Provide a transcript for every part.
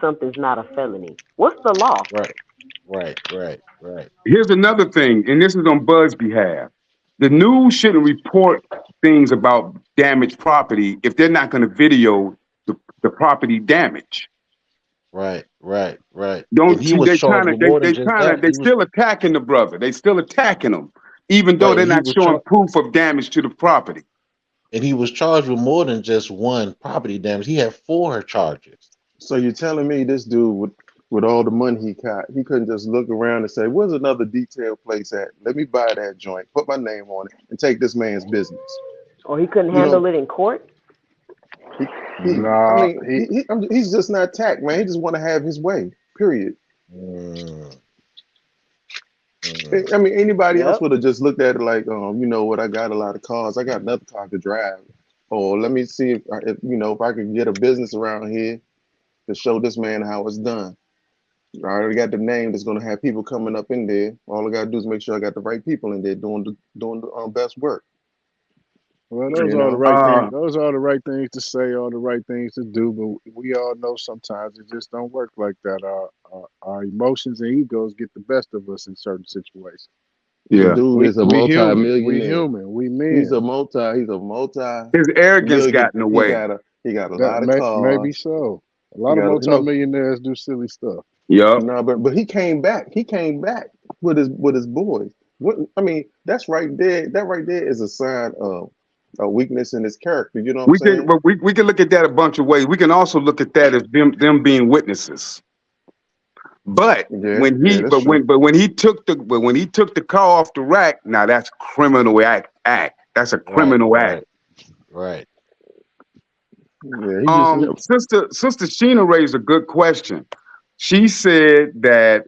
something's not a felony? What's the law? Right. Here's another thing, and this is on Bud's behalf. The news shouldn't report things about damaged property if they're not going to video the property damage. Right. And Don't he see was they charged kind of with more than just that. they still attacking the brother. They still attacking him, even though Right, they're and not showing proof of damage to the property. he was charged with more than just one property damage. He had 4 charges. So you're telling me this dude with all the money he got, he couldn't just look around and say, "Where's another detail place at? Let me buy that joint, put my name on it, and take this man's business." Or he couldn't handle it in court? He's just not tact, man. He just want to have his way. Period. I mean, anybody else would have just looked at it like, you know what? I got a lot of cars. I got another car to drive. Or let me see if I can get a business around here to show this man how it's done. I already got the name that's going to have people coming up in there. All I got to do is make sure I got the right people in there doing the best work. Well, those are the right things. Those are the right things to say, all the right things to do. But we all know sometimes it just don't work like that. Our emotions and egos get the best of us in certain situations. Yeah, the dude is a multi-millionaire. We human. We men. He's a multi. His arrogance got in the way. He got a lot of cars. Maybe so. A lot of multi-millionaires do silly stuff. Yeah. No, but he came back. He came back with his boys. What I mean, that's right there. That right there is a sign of a weakness in his character. You know what I'm saying? But we can look at that a bunch of ways. We can also look at that as them being witnesses. But when he took the car off the rack, now that's criminal act. That's a criminal act. Right. Yeah, Sister Sheena raised a good question. She said that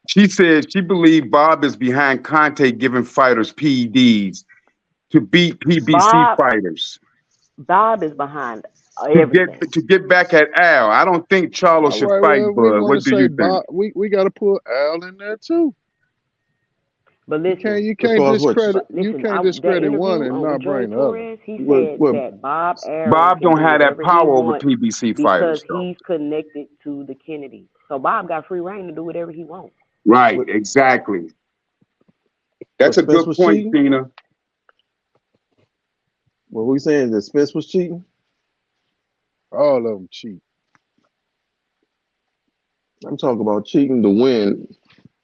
she believed Bob is behind Conte giving fighters PEDs to beat PBC fighters. Bob is behind everything. To get back at Al. I don't think Charlo should fight, Bud. What do you think? Bob, we got to put Al in there too. But listen, you can't discredit one and not bring the other. He said that Bob don't have that power over PBC fighters because he's connected to the Kennedy. So Bob got free reign to do whatever he wants. Right, exactly. That's a good point, Tina. What we saying? That Spence was cheating? All of them cheat. I'm talking about cheating to win.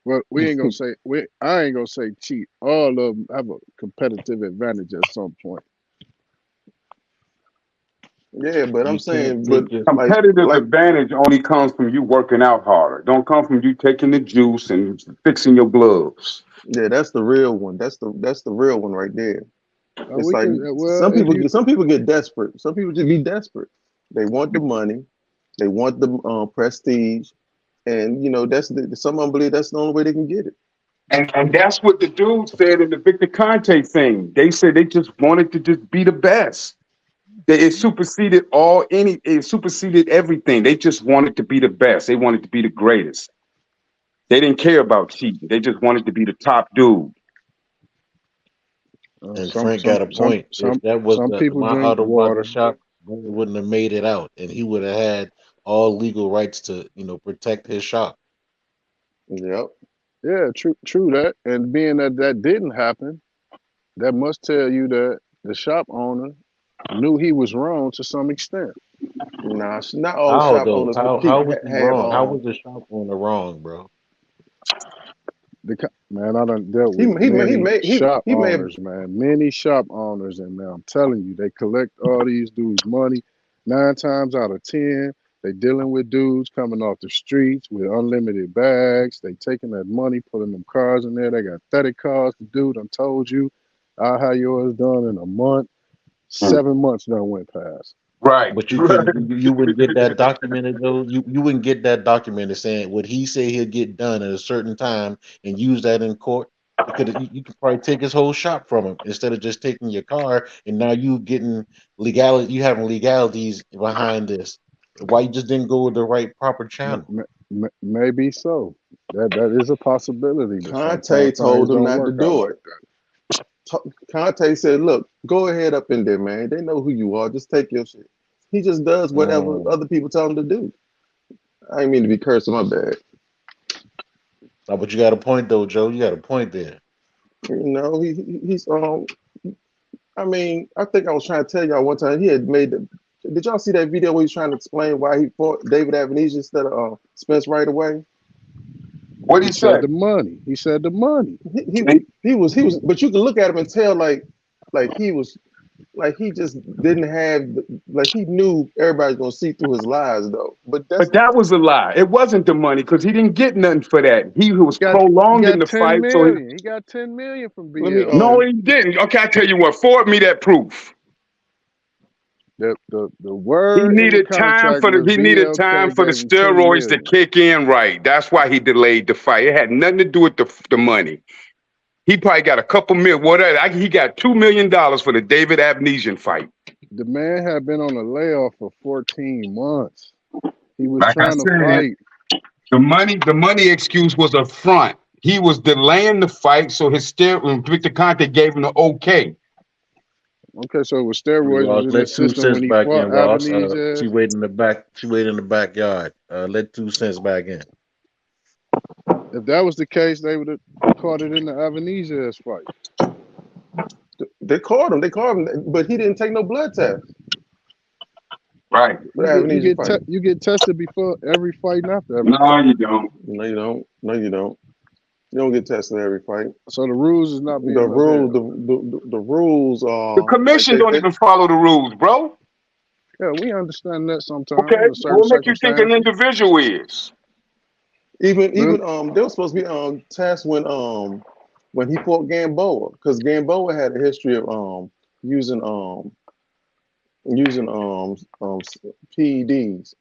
Well, I ain't gonna say cheat. All of them have a competitive advantage at some point. Yeah, but I'm saying, competitive advantage only comes from you working out harder. Don't come from you taking the juice and fixing your gloves. Yeah, that's the real one. That's the real one right there. It's like some people get desperate. Some people just be desperate. They want the money, they want the prestige, and some of them believe that's the only way they can get it. And that's what the dude said in the Victor Conte thing. They said they just wanted to just be the best. It superseded everything. They just wanted to be the best. They wanted to be the greatest. They didn't care about cheating. They just wanted to be the top dude. And Frank got a point. If that was my other water shop, wouldn't have made it out, and he would have had all legal rights to protect his shop. Yep. Yeah, true that. And being that didn't happen, that must tell you that the shop owner knew he was wrong to some extent. Nah, not all shop owners. How was he wrong? How was the shop owner wrong, bro? Man, I done dealt with many shop owners, man. Many shop owners, and man, I'm telling you, they collect all these dudes' money. 9 times out of 10, they dealing with dudes coming off the streets with unlimited bags. They taking that money, putting them cars in there. They got 30 cars. The dude done told you, I'll have yours done in a month. 7 months done went past. Right. But you wouldn't get that documented though. You wouldn't get that documented saying what he said he'll get done at a certain time and use that in court. You could probably take his whole shop from him instead of just taking your car, and now you getting legality. You having legalities behind this. Why you just didn't go with the right proper channel? Maybe so. That is a possibility. Conte told him not to do it. Conte said, "Look, go ahead up in there, man. They know who you are. Just take your shit." He just does whatever other people tell him to do. I didn't mean to be cursing, my bad. No, but you got a point though, Joe. You got a point there. You know, he's I mean, I think I was trying to tell y'all one time he had made the. Did y'all see that video where he's trying to explain why he fought David Avenesia instead of Spence right away? What he said? The money. He said the money. He was. But you can look at him and tell like he was, like he just didn't have, like he knew everybody's gonna see through his lies though. But that was a lie. It wasn't the money because he didn't get nothing for that. He was prolonging the fight. So he got 10 million from BL. No, he didn't. Okay, I tell you what. Forward me that proof. The word he needed time for the steroids to kick in right. That's why he delayed the fight. It had nothing to do with the money. He probably got a couple million. Whatever. He got $2 million for the David Avenesia fight. The man had been on a layoff for 14 months. He was trying to fight. The money excuse was a front. He was delaying the fight, so his Victor Conte gave him the okay. Okay, so it was steroids was in the system when he fought Avenesia. She waited in the back. She waited in the backyard. Let 2 cents back in. If that was the case, they would have caught it in the Avenesia fight. They caught him. But he didn't take no blood test. Right. You get tested before every fight and after every fight. You don't. No, you don't. No, you don't. You don't get tested every fight. So the rules is not being the rules are. The commission don't even follow the rules, bro. Yeah, we understand that sometimes. Okay, what make you think an individual is? Even they were supposed to be tests when he fought Gamboa, because Gamboa had a history of using PEDs.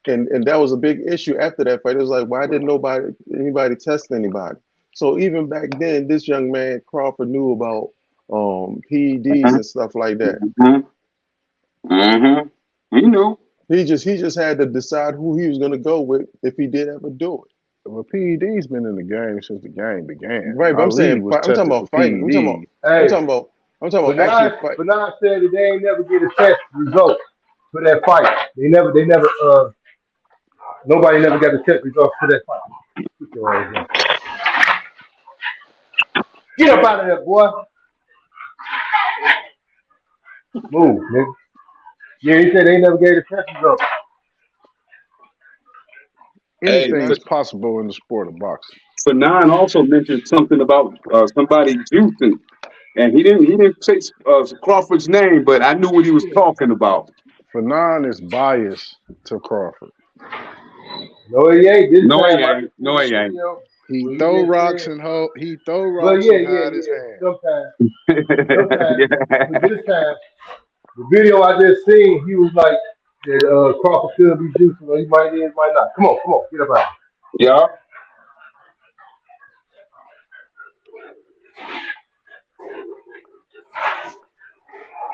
And that was a big issue after that fight. It was like, why didn't anybody test anybody? So even back then, this young man Crawford knew about PEDs and stuff like that. He knew. He just had to decide who he was going to go with if he did ever do it. Well, PED's been in the game since the game began. Right, but I'm talking about fighting. I'm talking about actually fighting. But now I said that they ain't never get a test result for that fight. They never nobody never got the test results for that fight. Get up out of there, boy. Move, nigga. Yeah, he said they never gave the test results. Anything is possible in the sport of boxing. FANNON also mentioned something about somebody juicing, and he didn't say Crawford's name, but I knew what he was talking about. FANNON is biased to Crawford. No, he ain't. No, he ain't. He throw rocks and hide his hand. Sometimes. But this time, the video I just seen, he was like that Crawford could be juicing, or he might not. Come on, get up out. Yeah.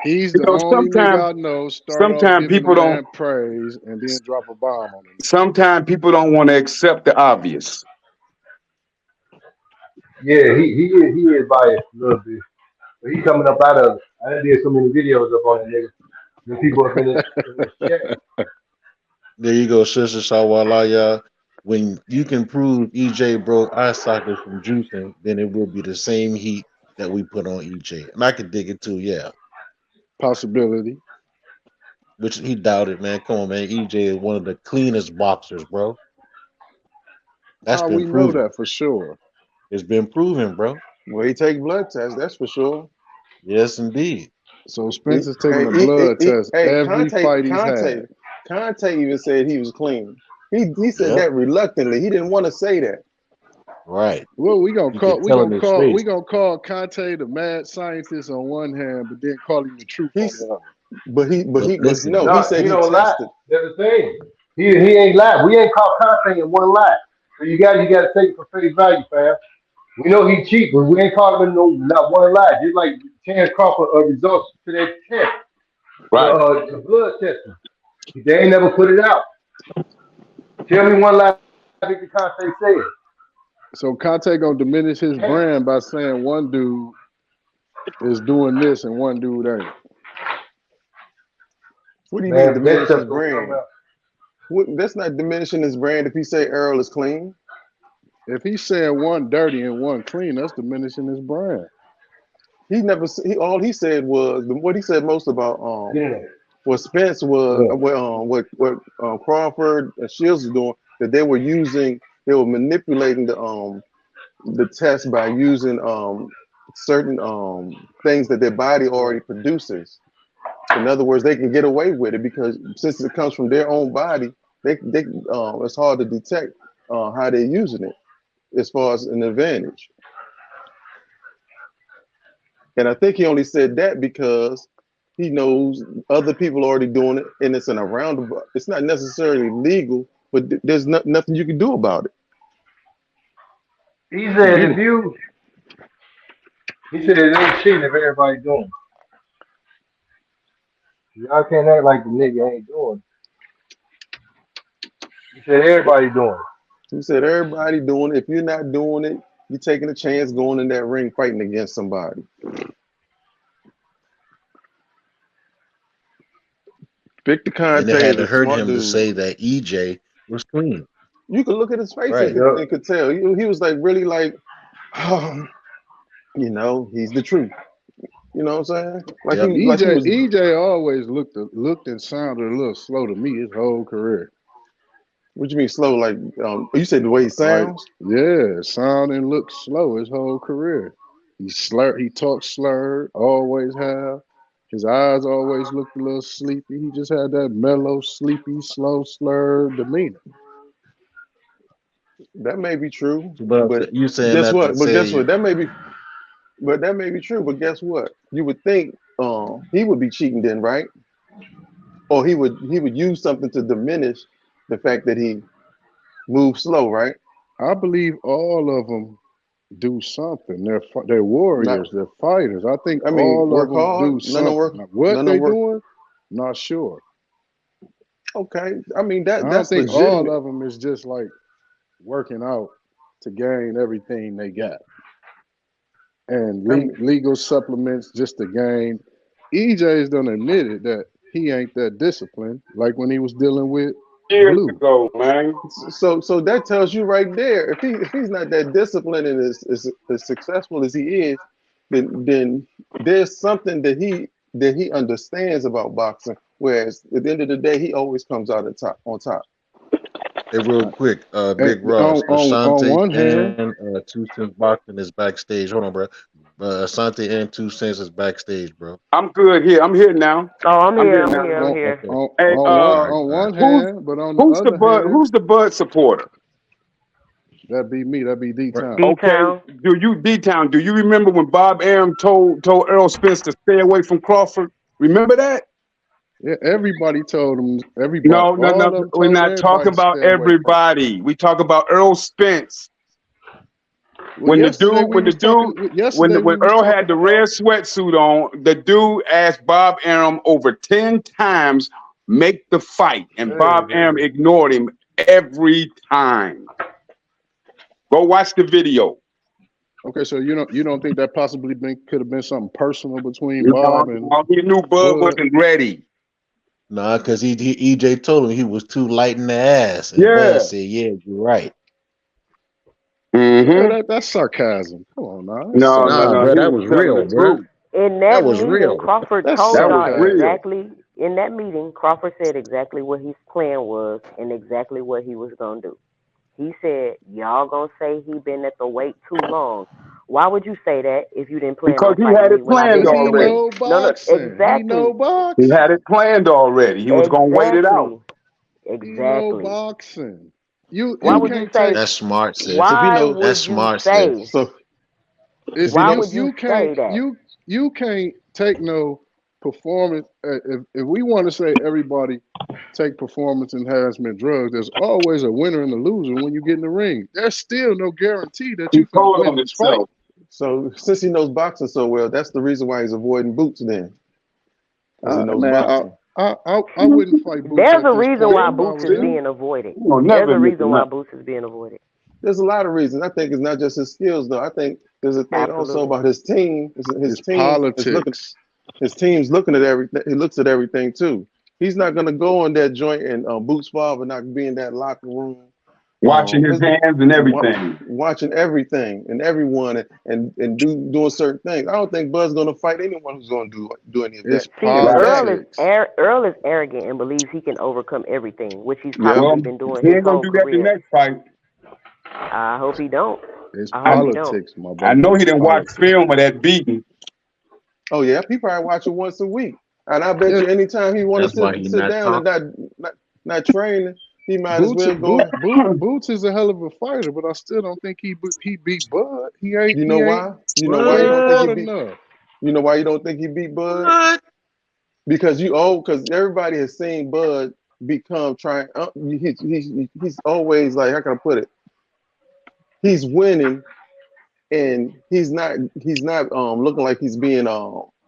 He's the only nigga I know. Sometimes people don't praise and then drop a bomb on him. Sometimes people don't want to accept the obvious. Yeah, he is biased a little bit, but he coming up out of it. I done did so many videos up on that nigga. The people up in the chat. There you go, Sister Sawalaya. When you can prove EJ broke eye sockets from juicing, then it will be the same heat that we put on EJ. And I could dig it too, yeah. Possibility. Which he doubted, man. Come on, man. EJ is one of the cleanest boxers, bro. That's been proven. We know that for sure. It's been proven, bro. Well, he take blood tests, that's for sure. Yes, indeed. So Spencer's taking a blood test every fight he's had. Conte even said he was clean. He said that reluctantly. He didn't want to say that. Right. Well, we gonna call Conte the mad scientist on one hand, but then call him the truth on the other. But he said he don't lie. tested. That's the thing. He ain't lied. We ain't caught Conte in one lie. So you gotta take it for face value, fam. We know he cheap, but we ain't caught him in not one lie. Just like Terence Crawford results to that test. Right. The blood testing. They ain't never put it out. Tell me one lie Victor Conte said. So Conte gonna diminish his brand by saying one dude is doing this and one dude ain't. What do you mean Man, that diminish his stuff gonna come brand? out. That's not diminishing his brand if he say Earl is clean. If he's saying one dirty and one clean, that's diminishing his brand. He never. All he said was what he said most about Yeah. what Spence was, Yeah. what Crawford and Shields was doing. That they were manipulating the test by using certain things that their body already produces. In other words, they can get away with it because since it comes from their own body, it's hard to detect how they're using it as far as an advantage. And I think he only said that because he knows other people already doing it, and it's in a roundabout. It's not necessarily legal, but there's nothing you can do about it. He said if you, he said it ain't cheating if everybody doing it. Y'all can't act like the nigga ain't doing it. He said everybody doing it. He said everybody doing it. If you're not doing it, you're taking a chance going in that ring fighting against somebody. Victor And Conte it had is to a hurt smart him to dude. say that EJ was clean. You could look at his face Right. and could tell. He was like really like, you know, he's the truth. You know what I'm saying? Like Yep. he was. EJ always looked and sounded a little slow to me his whole career. What you mean slow? Like you said the way he sounds? Like, yeah, sound and look slow his whole career. He talked slurred, always have. His eyes always looked a little sleepy. He just had that mellow, sleepy, slow, slurred demeanor. That may be true, But you saying guess that what? to But guess say what? That may be true. But guess what? You would think he would be cheating then, right? Or he would use something to diminish the fact that he moves slow, right? I believe all of them do something. They're warriors. They're fighters. I think all work of them hard. do something. Now, what they doing? Not sure. Okay, I mean I that's think legitimate. all of them is just like working out to gain everything they got, and legal supplements just to gain. EJ's done admitted that he ain't that disciplined, like when he was dealing with Years Blue. ago, man. So that tells you right there. If he's not that disciplined and as successful as he is, then there's something that he understands about boxing. Whereas at the end of the day, he always comes out on top. Hey, real quick, Big Ross, on one hand, and 2 Cents Boxing is backstage. Hold on, bro. Asante and 2 Cents is backstage, bro. I'm good here. I'm here now. Oh, I'm here. Okay. Hey, on one hand, but on the other hand, who's the Bud supporter? That'd be me. That'd be D-Town. Okay. D-Town, do you remember when Bob Arum told Earl Spence to stay away from Crawford? Remember that? Yeah, everybody told him. Everybody. No. We're not talking about everybody. We talk about Earl Spence. Well, When Earl had the red sweatsuit on, the dude asked Bob Arum over 10 times, make the fight. And Bob Arum ignored him every time. Go watch the video. Okay, so you don't think that possibly could have been something personal between Bob and he knew Bud wasn't ready. Nah, because EJ told him he was too light in the ass. And Yeah. Bud said, yeah, you're right. Yeah, that's sarcasm. Come on now. No, bro, that was real, bro. In that was meeting, real. Crawford told y'all exactly. In that meeting, Crawford said exactly what his plan was and exactly what he was gonna do. He said, "Y'all gonna say he been at the weight too long. Why would you say that if you didn't plan on fighting me? Because he had it planned already. No, exactly. He know boxing. He had it planned already. He was gonna wait it out. Exactly. He know boxing. Why would you say that's smart, sis? Why would that's you smart, say? sis. So why would you say that? You can't take no performance. If we want to say everybody take performance enhancement drugs, there's always a winner and a loser when you get in the ring. There's still no guarantee that you can win this fight. So since he knows boxing so well, that's the reason why he's avoiding Boots then. Because he knows boxing. I wouldn't fight Boots. There's a reason why Boots is being avoided. There's a reason why Boots is being avoided. There's a lot of reasons. I think it's not just his skills, though. I think there's a thing also about his team. His team politics. his team's looking at everything. He looks at everything too. He's not gonna go in that joint and boots father not be in that locker room. Watching his hands and everything. Watching everything and everyone and doing certain things. I don't think Bud's gonna fight anyone who's gonna do any of that. Earl is arrogant and believes he can overcome everything, which he's probably been doing his whole career. He ain't gonna do that the next fight. I hope he don't. It's politics, my brother. I know he didn't watch film of that beating. Oh yeah, he probably watch it once a week. And I bet you anytime he wants to sit down and not training, he might as well go. Boots is a hell of a fighter, but I still don't think he beat Bud. He ain't. You know why? You know why you don't think he beat? You know why you don't think he beat Bud? What? Because everybody has seen Bud become trying. He's always like, how can I put it? He's winning, and he's not looking like he's being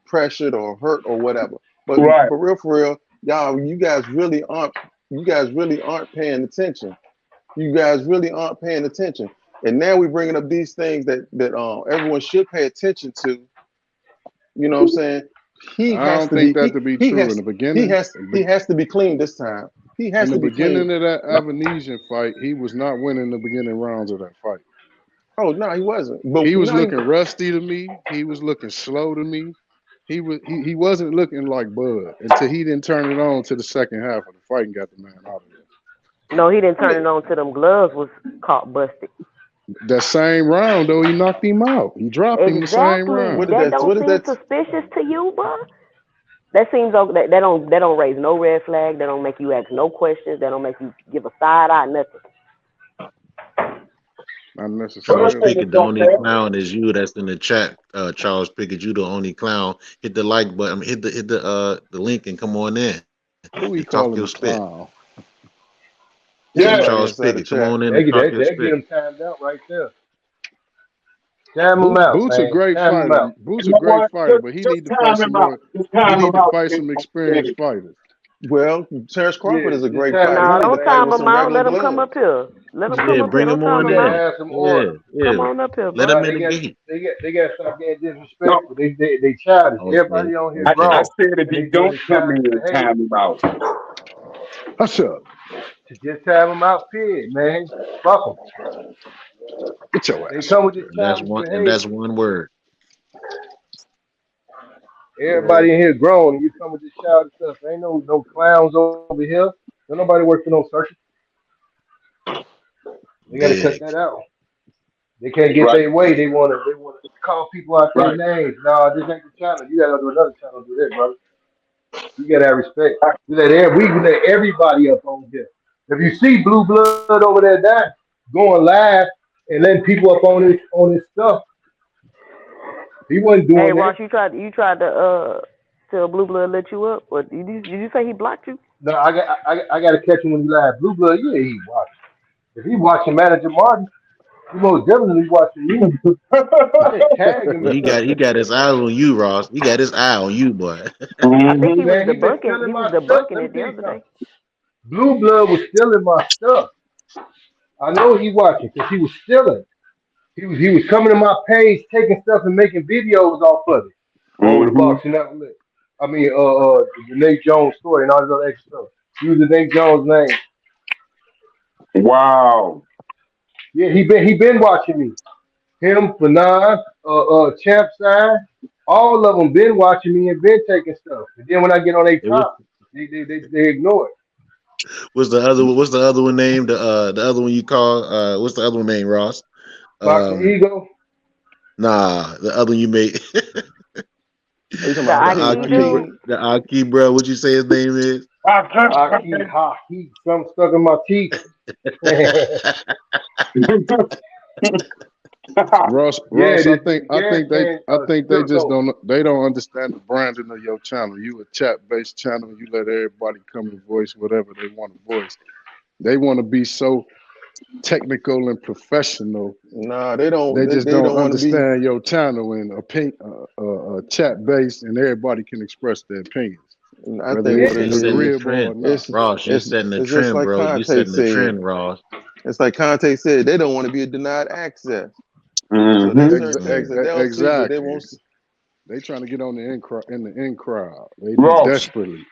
pressured or hurt or whatever. But for real, y'all, you guys really aren't paying attention. You guys really aren't paying attention. And now we're bringing up these things that everyone should pay attention to. You know what I'm saying? I don't think that to be true in the beginning. He has to be clean this time. He has to be clean. In the beginning of that Avenesian fight, he was not winning the beginning rounds of that fight. Oh no, he wasn't. But he was looking rusty to me. He was looking slow to me. He wasn't looking like Bud until he didn't turn it on to the second half of the fight and got the man out of there. No, he didn't turn it on till them gloves was caught busted. That same round though, he knocked him out. He dropped him the same round. That don't seem suspicious to you, bro? That seems that don't raise no red flag. That don't make you ask no questions. That don't make you give a side eye, nothing. Not necessarily. Charles Pickett, the only clown is you that's in the chat. Charles Pickett, you the only clown. Hit the like button. Hit the link and come on in. Who we calling a clown? Yeah, Charles Pickett, come on in. They get him timed out right there. Time him out. Boots a great fighter. Boots a great fighter, but he need to fight some more. He need to fight some experienced fighters. Well, Terence Crawford is a great fighter. No, don't time him out. Let him come up here. Let him come up bring here. him on in. Come on up here. Let him in the gate. They got to stop getting disrespectful. They childish. Everybody on here grown. I said if he don't come in and time him out. Hush up. Just time him out, period, man. Fuck him. Get your ass. They come with this that's one word. Everybody in here grown, and you come with this childish stuff. Ain't no clowns over here. Don't nobody work for no circus. They gotta cut that out. They can't get their way. They wanna call people out their names. No, this ain't the channel. You gotta do another channel to do that, brother. You gotta have respect. We let everybody up on here. If you see Blue Blood over there going live and letting people up on his stuff, he wasn't doing that. Hey, Ross, you tried to tell Blue Blood let you up, or did you say he blocked you? No, I got to catch him when he live. Blue Blood, yeah, he watching. If he watching Manager Martin, he most definitely watching you. He got his eye on you, Ross. He got his eye on you, boy. I think he was debunking it the other day. Blue Blood was stealing my stuff. I know he watching because he was stealing. He was coming to my page, taking stuff and making videos off of it. Over the boxing outlet. I mean, the Nate Jones story and all this other extra stuff. Using Nate Jones' name. Wow. Yeah, he been watching me. Him, FANNON, Champ Side, all of them been watching me and been taking stuff. And then when I get on their top, they ignore it. What's the other one named? The other one you call what's the other one named, Ross? Boxing Ego? Nah, the other one you made. The Aki, bro. What you say his name is? Aki, something stuck in my teeth. Ross, I think they just don't understand the branding of your channel. You a chat-based channel. You let everybody come and voice whatever they want to voice. They want to be so technical and professional. Nah, they don't. They just don't understand your channel and chat-based, and everybody can express their opinions. I think it's the trend. Ross, you're setting the trend, bro. You're setting the trend, Ross. It's like Conte said, they don't want to be denied access. Exactly. They trying to get on in the in crowd. They do desperately.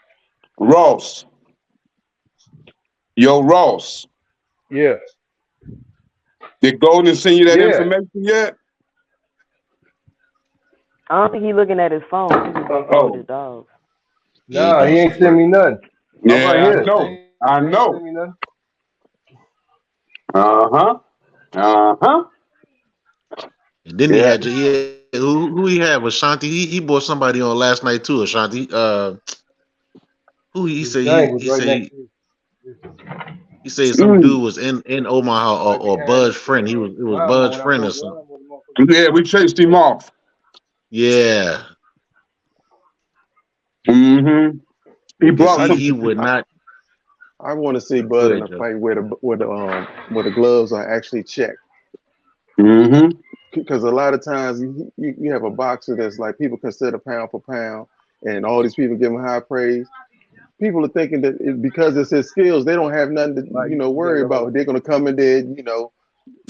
Ross. Yo, Ross. Yeah. Did Golden send you that Yeah. information yet? I don't think he's looking at his phone. I think he's on phone with his dogs. Nah, he ain't send me nothing. Yeah, I'm right I here. know. I He ain't know. send me nothing. And then who he had was Shanti. He bought somebody on last night too. Shanti. Who he said he said some dude was in Omaha or Bud's friend. It was Bud's friend or something. Yeah, we chased him off. Yeah. He brought he would not. I want to see Bud in a fight where the gloves are actually checked. Because a lot of times you have a boxer that's like people consider pound for pound, and all these people give him high praise. People are thinking that because it's his skills, they don't have nothing to worry about. They're gonna come in there,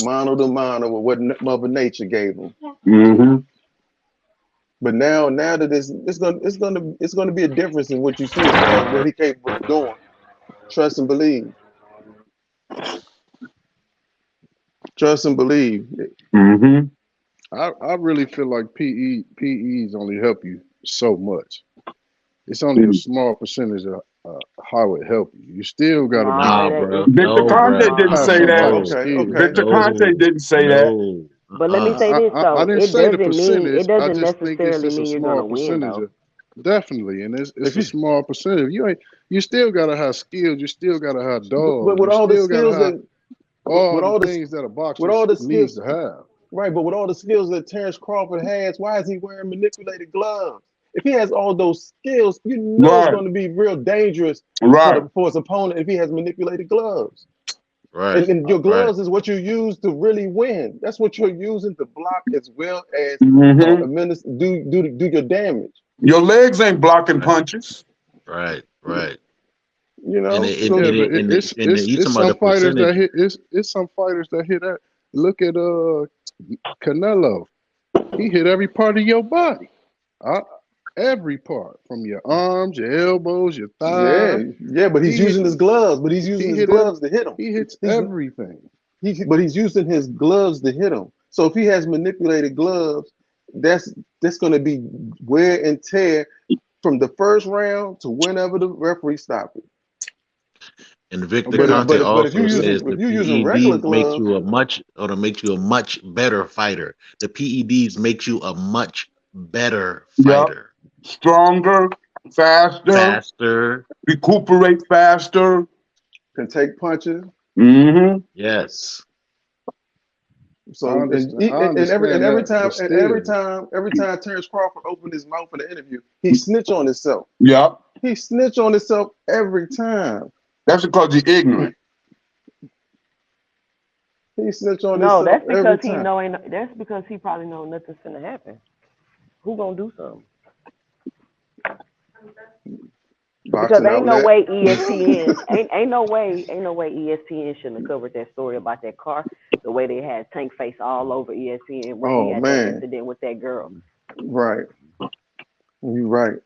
mano to mano with what Mother Nature gave them. But now that it's gonna be a difference in what you see, what he capable of doing. Trust and believe. Trust and believe. I really feel like PEs only help you so much. It's only a small percentage of how it help you. You still got to be. Victor Conte didn't say that. Okay. Victor Conte didn't say that. But let me say this though, I didn't say the percentage. It doesn't I just think it's necessarily just mean a you're gonna small win though. percentage. Definitely, and it's a small percentage. You still gotta have skills. You still gotta have dogs. But with all the skills things that a boxer needs to have. Right, but with all the skills that Terence Crawford has, why is he wearing manipulated gloves? If he has all those skills, it's going to be real dangerous for his opponent if he has manipulated gloves. Right. And your gloves is what you use to really win. That's what you're using to block as well as do your damage. Your legs ain't blocking punches. Right. It's some fighters that hit. It's some fighters that hit that. Look at Canelo. He hit every part of your body. Every part, from your arms, your elbows, your thighs. Yeah, but he's using his gloves. But he's using his gloves to hit him. He hits everything. But he's using his gloves to hit him. So if he has manipulated gloves, that's going to be wear and tear from the first round to whenever the referee stops it. And Victor Conte also says the PEDs make you a much better fighter. The PEDs makes you a much better fighter. Stronger, faster, recuperate faster, can take punches. Yes. So every time Terence Crawford opened his mouth in the interview, he snitched on himself. Yeah. He snitched on himself every time. That's because he's ignorant. He snitched on himself. No, that's because he know. That's because he probably know nothing's gonna happen. Who gonna do something? Because ain't no way ESPN ain't no way ESPN shouldn't have covered that story about that car the way they had Tank face all over ESPN when he had that incident with that girl. Right. You're right.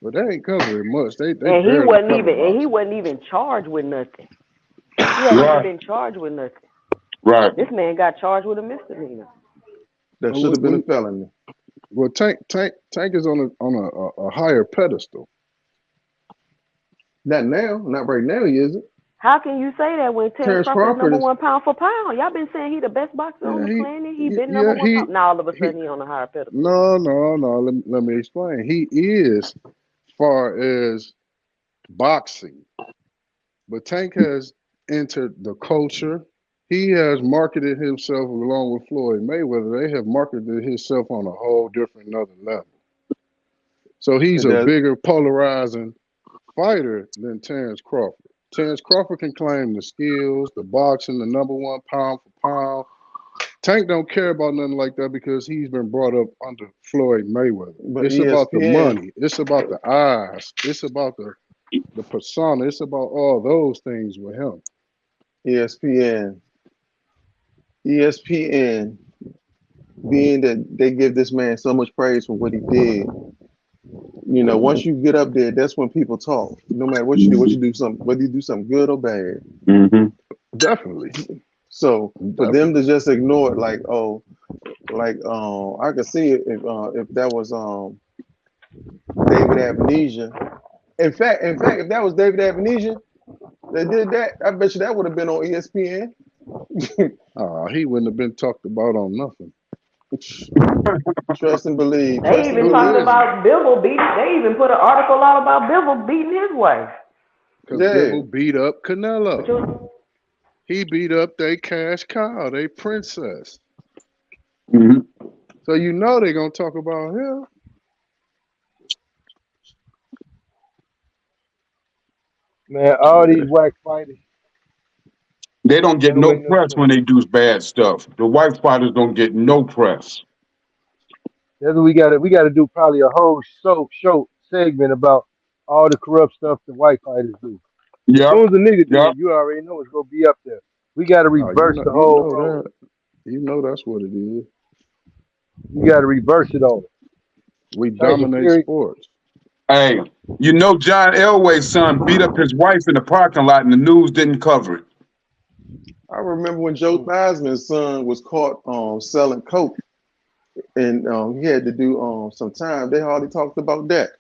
But they ain't covering much. He wasn't even charged with nothing. He hadn't been charged with nothing. Right. This man got charged with a misdemeanor. That should have been a felony. Well, Tank is on a higher pedestal. Not right now, he isn't. How can you say that when Terence Crawford is number 1 pound for pound? Y'all been saying he the best boxer on the planet. He been number 1 pound. Now all of a sudden he on a higher pedestal. No. Let me explain. He is, as far as boxing, but Tank has entered the culture. He has marketed himself along with Floyd Mayweather. They have marketed himself on a whole different another level. So he's a bigger polarizing fighter than Terence Crawford. Terence Crawford can claim the skills, the boxing, the number 1 pound for pound. Tank don't care about nothing like that because he's been brought up under Floyd Mayweather. But it's about the money. It's about the eyes. It's about the persona. It's about all those things with him. ESPN, being that they give this man so much praise for what he did, You know, once you get up there, that's when people talk. No matter what you do, whether you do something good or bad. Definitely. So for them to just ignore it, like, oh, like I could see it if that was David Amnesia. In fact, if that was David Amnesia that did that, I bet you that would have been on ESPN. He wouldn't have been talked about on nothing. Trust and believe. They even talked about Bibble beating. They even put an article out about Bibble beating his wife. Because Bibble beat up Canelo. He beat up they cash cow, they princess. So you know they're gonna talk about him. Man, all these white fighters. They don't get no press when they do bad stuff. The white fighters don't get no press. That's what we gotta do probably a whole show segment about all the corrupt stuff the white fighters do. Yeah. As soon as the nigga do it, you already know it's gonna be up there. We gotta reverse the whole. You know that's what it is. You gotta reverse it all. We dominate sports. Hey, you know John Elway's son beat up his wife in the parking lot and the news didn't cover it. I remember when Joe Theismann's son was caught selling coke, and he had to do some time. They hardly talked about that.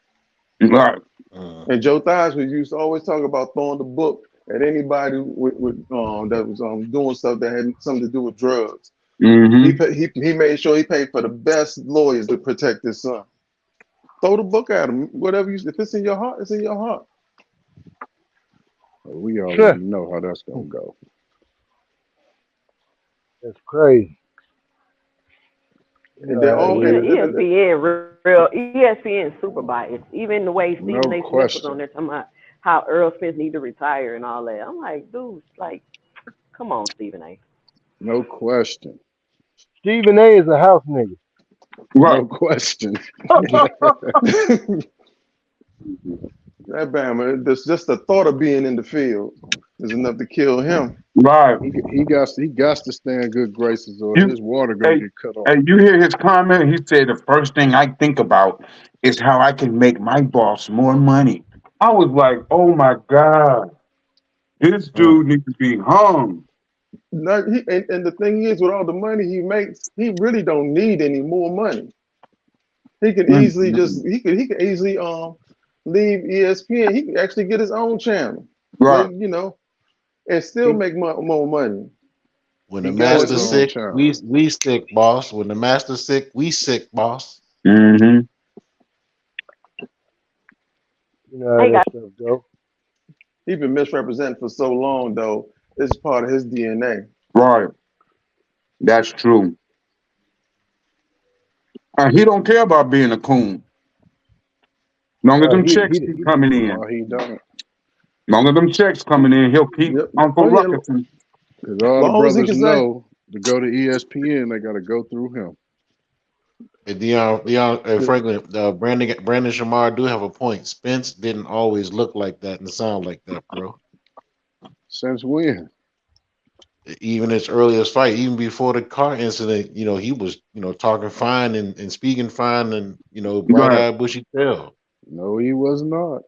Right. And Joe Theismann used to always talk about throwing the book at anybody that was doing stuff that had something to do with drugs. He made sure he paid for the best lawyers to protect his son. Throw the book at him. Whatever if it's in your heart, it's in your heart. We already know how that's gonna go. That's crazy. And ESPN super biased. Even the way Stephen A. Smith was on there talking about how Earl Smith need to retire and all that. I'm like, dude, like, come on, Stephen A. No question. Stephen A. is a house nigga. No question. That Bama, just the thought of being in the field is enough to kill him. Right. He got to stay in good graces or his water gonna get cut off. And you hear his comment, he said the first thing I think about is how I can make my boss more money. I was like, oh my God. This dude needs to be hung. No, and the thing is, with all the money he makes, he really don't need any more money. He can easily he can easily leave ESPN. He can actually get his own channel, right? You know, and still make more money. When the master's sick, we sick, boss. When the master's sick, we sick, boss. You know how that stuff go. He's been misrepresented for so long, though. It's part of his DNA. Right. That's true. And he don't care about being a coon. Long as them checks keep coming in. He don't. Long as them checks coming in, he'll keep Uncle Ruckerson. Because all the brothers know to go to ESPN, they got to go through him. Franklin, Brandon Shamar do have a point. Spence didn't always look like that and sound like that, bro. Since when? Even his earliest fight, even before the car incident, you know, he was, you know, talking fine and speaking fine and, you know, bright-eyed, bushy tail. No, he was not.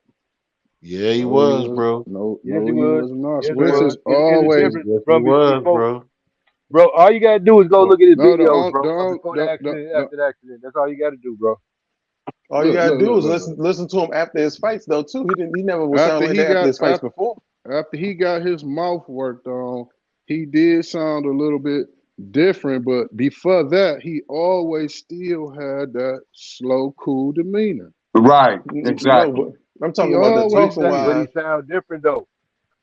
Yeah, he was, bro. No, he was not. Spence is always. Yes, he was, bro. Bro, all you gotta do is go look at his videos, bro. Before the accident, after the accident, that's all you gotta do, bro. All you gotta do is listen to him after his fights, though. Too, he never was sounding like that after his fights before. After he got his mouth worked on, he did sound a little bit different. But before that, he always still had that slow, cool demeanor. Right, exactly. No, I'm talking about the talking wise. But he sound different though.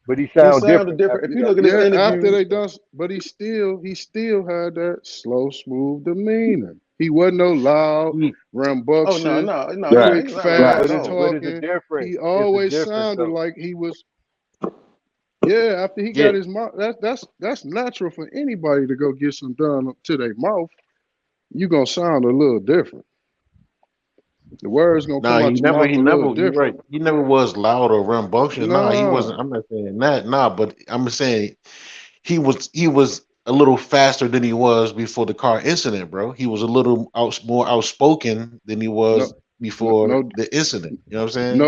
But he sounded different. If you look at his interview, after they done, but he still had that slow, smooth demeanor. He wasn't no loud, rambunctious, quick, fast talking. He always sounded like he was. Yeah, after he got his mouth, that's natural for anybody to go get some done to their mouth. You gonna sound a little different. The words gonna come out your mouth a little different. Right. He never was loud or rambunctious. No, he wasn't. I'm not saying that. Nah, but I'm saying he was a little faster than he was before the car incident, bro. He was a little more outspoken than he was before the incident. You know what I'm saying? No